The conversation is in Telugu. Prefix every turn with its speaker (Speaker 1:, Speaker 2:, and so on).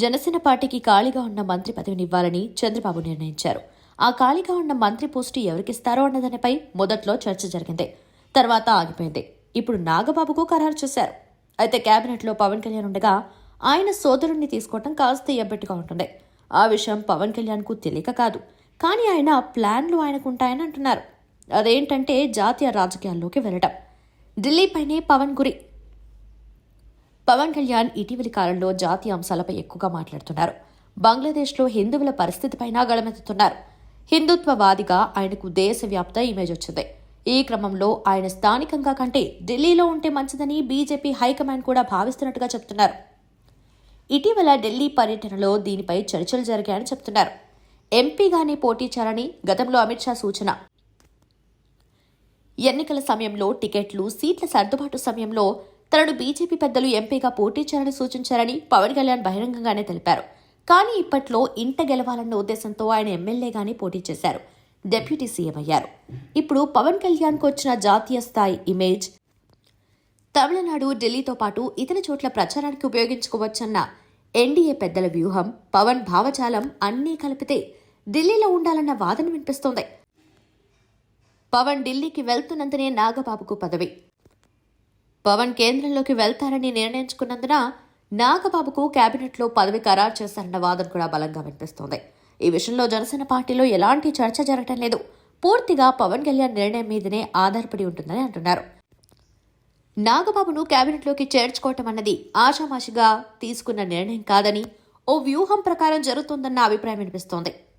Speaker 1: జనసేన పార్టీకి ఖాళీగా ఉన్న మంత్రి పదవిని ఇవ్వాలని చంద్రబాబు నిర్ణయించారు. ఆ ఖాళీగా ఉన్న మంత్రి పోస్టు ఎవరికిస్తారో అన్నదానిపై మొదట్లో చర్చ జరిగింది. తర్వాత ఆగిపోయింది. ఇప్పుడు నాగబాబుకు ఖరారు చేశారు. అయితే కేబినెట్లో పవన్ కళ్యాణ్ ఉండగా ఆయన సోదరుణ్ణి తీసుకోవటం కాస్త ఎబ్బెట్టుగా ఉంటుంది. ఆ విషయం పవన్ కళ్యాణ్కు తెలియక కాదు, కానీ ఆయన ప్లాన్లు ఆయనకుంటాయని అంటున్నారు. అదేంటంటే జాతీయ రాజకీయాల్లోకి వెళ్లడం. ఢిల్లీపైనే పవన్ గురి. పవన్ కళ్యాణ్ ఇటీవలి కాలంలో జాతీయ అంశాలపై ఎక్కువగా మాట్లాడుతున్నారు. బంగ్లాదేశ్లో హిందువుల పరిస్థితిపైన గళమెత్తుతున్నారు. హిందుత్వవాదిగా ఆయనకు దేశవ్యాప్త ఇమేజ్ వచ్చింది. ఈ క్రమంలో ఆయన స్థానికంగా కంటే ఢిల్లీలో ఉంటే మంచిదని బీజేపీ హైకమాండ్ కూడా భావిస్తున్నట్టుగా చెప్తున్నారు. ఇటీవల ఢిల్లీ పర్యటనలో దీనిపై చర్చలు జరిగాయని చెప్తున్నారు. ఎంపీగానే పోటీ చేయాలని గతంలో అమిత్ షా సూచన. ఎన్నికల సమయంలో టికెట్లు, సీట్ల సర్దుబాటు సమయంలో తనను బీజేపీ పెద్దలు ఎంపీగా పోటీ చేయాలని సూచించారని పవన్ కళ్యాణ్ బహిరంగంగానే తెలిపారు. కానీ ఇప్పట్లో ఇంట గెలవాలన్న ఉద్దేశంతో ఆయన ఎమ్మెల్యేగానే పోటీ చేశారు. డిప్యూటీ సీఎం అయ్యారు. ఇప్పుడు పవన్ కళ్యాణ్కు వచ్చిన జాతీయ స్థాయి ఇమేజ్ తమిళనాడు, ఢిల్లీతో పాటు ఇతర చోట్ల ప్రచారానికి ఉపయోగించుకోవచ్చన్న ఎన్డీఏ పెద్దల వ్యూహం, పవన్ భావజాలం అన్నీ కలిపితే ఢిల్లీలో ఉండాలన్న వాదన వినిపిస్తోంది. పవన్ ఢిల్లీకి వెళ్తున్నందునే నాగబాబుకు పదవి. పవన్ కేంద్రంలోకి వెళ్తారని నిర్ణయించుకున్నందున నాగబాబుకు కేబినెట్లో పదవి ఖరారు చేశారన్న వాదన కూడా బలంగా వినిపిస్తోంది. ఈ విషయంలో జనసేన పార్టీలో ఎలాంటి చర్చ జరగటం లేదు. పూర్తిగా పవన్ కళ్యాణ్ నిర్ణయం మీదనే ఆధారపడి ఉంటుందని అంటున్నారు. నాగబాబును కేబినెట్లోకి చేర్చుకోవటం అన్నది ఆషామాషిగా తీసుకున్న నిర్ణయం కాదని, ఓ వ్యూహం ప్రకారం జరుగుతుందన్న అభిప్రాయం వినిపిస్తోంది.